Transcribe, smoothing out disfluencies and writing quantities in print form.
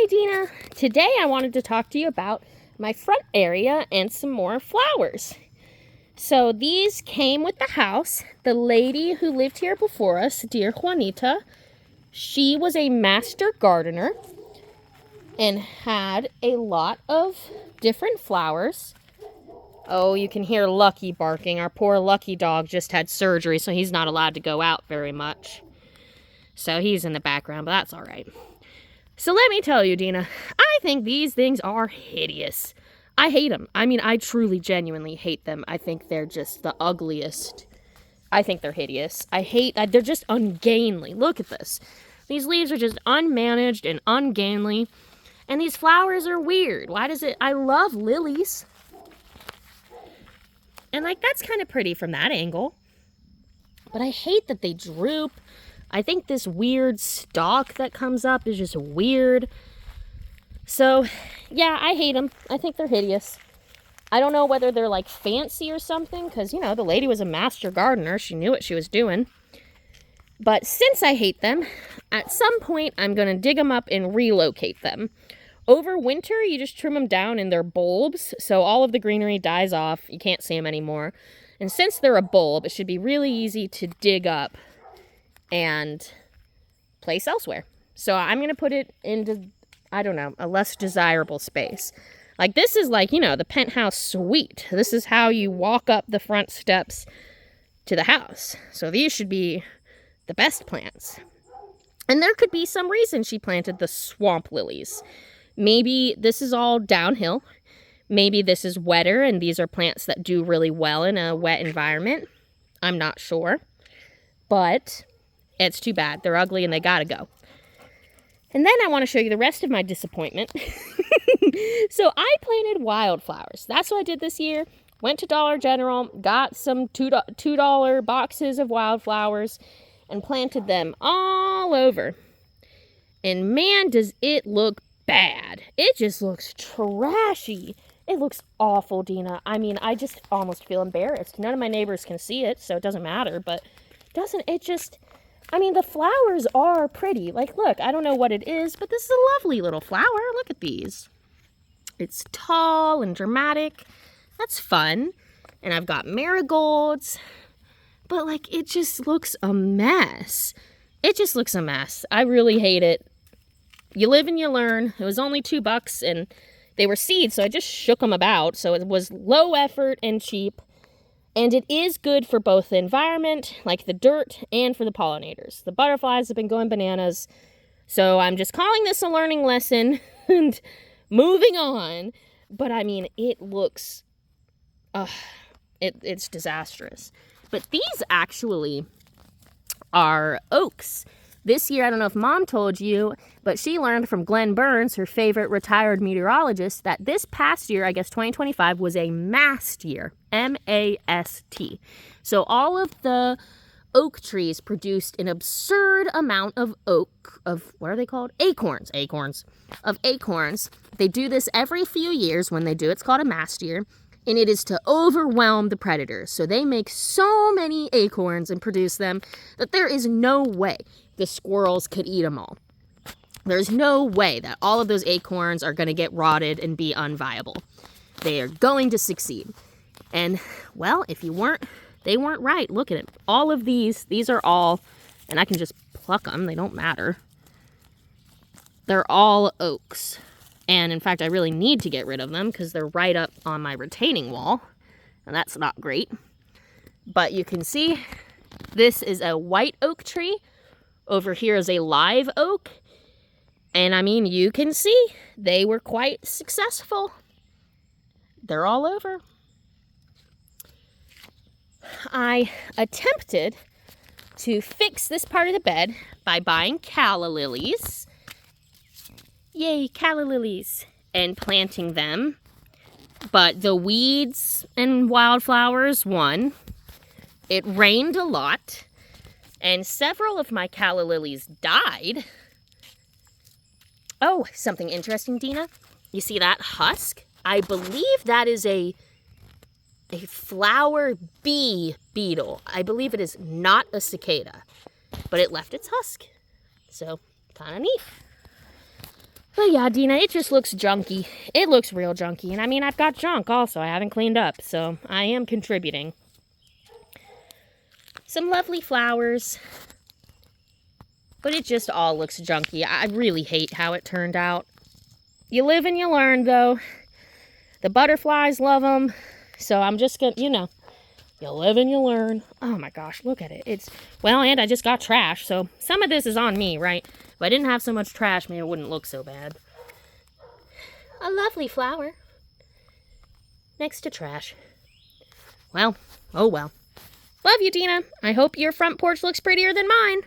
Hi, Dina. Today I wanted to talk to you about my front area and some more flowers. So these came with the house. The lady who lived here before us, dear Juanita, she was a master gardener and had a lot of different flowers. Oh, you can hear Lucky barking. Our poor Lucky dog just had surgery, so he's not allowed to go out very much. So he's in the background, but that's all right. So let me tell you, Dina, I think these things are hideous. I hate them. I mean, I truly, genuinely hate them. I think they're just the ugliest. I think they're hideous. They're just ungainly. Look at this. These leaves are just unmanaged and ungainly. And these flowers are weird. I love lilies. And that's kind of pretty from that angle. But I hate that they droop. I think this weird stalk that comes up is just weird. So, yeah, I hate them. I think they're hideous. I don't know whether they're fancy or something, because, the lady was a master gardener. She knew what she was doing. But since I hate them, at some point I'm going to dig them up and relocate them. Over winter, you just trim them down in their bulbs, so all of the greenery dies off. You can't see them anymore. And since they're a bulb, it should be really easy to dig up and place elsewhere. So I'm going to put it into, I don't know, a less desirable space. This is the penthouse suite. This is how you walk up the front steps to the house. So these should be the best plants. And there could be some reason she planted the swamp lilies. Maybe this is all downhill. Maybe this is wetter and these are plants that do really well in a wet environment. I'm not sure. But it's too bad. They're ugly and they gotta go. And then I want to show you the rest of my disappointment. So I planted wildflowers. That's what I did this year. Went to Dollar General, got some $2 boxes of wildflowers, and planted them all over. And man, does it look bad. It just looks trashy. It looks awful, Dina. I mean, I just almost feel embarrassed. None of my neighbors can see it, so it doesn't matter, but doesn't it just... I mean, the flowers are pretty. Look, I don't know what it is, but this is a lovely little flower. Look at these. It's tall and dramatic. That's fun. And I've got marigolds. But, it just looks a mess. It just looks a mess. I really hate it. You live and you learn. It was only $2, and they were seeds, so I just shook them about. So it was low effort and cheap. And it is good for both the environment, like the dirt, and for the pollinators. The butterflies have been going bananas. So I'm just calling this a learning lesson and moving on. But I mean, it looks, it's disastrous. But these actually are oaks. This year, I don't know if Mom told you, but she learned from Glenn Burns, her favorite retired meteorologist, that this past year, I guess 2025, was a mast year. M-A-S-T. So all of the oak trees produced an absurd amount of what are they called? Acorns. Of acorns. They do this every few years when they do. It's called a mast year. And it is to overwhelm the predators. So they make so many acorns and produce them that there is no way the squirrels could eat them all. There's no way that all of those acorns are going to get rotted and be unviable. They are going to succeed. And, well, they weren't right. Look at it. All of these are all, and I can just pluck them. They don't matter. They're all oaks. And, in fact, I really need to get rid of them because they're right up on my retaining wall. And that's not great. But you can see this is a white oak tree. Over here is a live oak. And, I mean, you can see they were quite successful. They're all over. I attempted to fix this part of the bed by buying calla lilies. Yay, calla lilies. And planting them. But the weeds and wildflowers won. It rained a lot. And several of my calla lilies died. Oh, something interesting, Dina. You see that husk? I believe that is a flower bee beetle. I believe it is not a cicada, but it left its husk. So, kind of neat. But yeah, Dina, it just looks junky. It looks real junky. And I mean, I've got junk also. I haven't cleaned up, so I am contributing. Some lovely flowers. But it just all looks junky. I really hate how it turned out. You live and you learn, though. The butterflies love them. So I'm just going to, you know, you live and you learn. Oh my gosh, look at it. Well, and I just got trash. So some of this is on me, right? If I didn't have so much trash, maybe it wouldn't look so bad. A lovely flower. Next to trash. Well, oh well. Love you, Dina. I hope your front porch looks prettier than mine.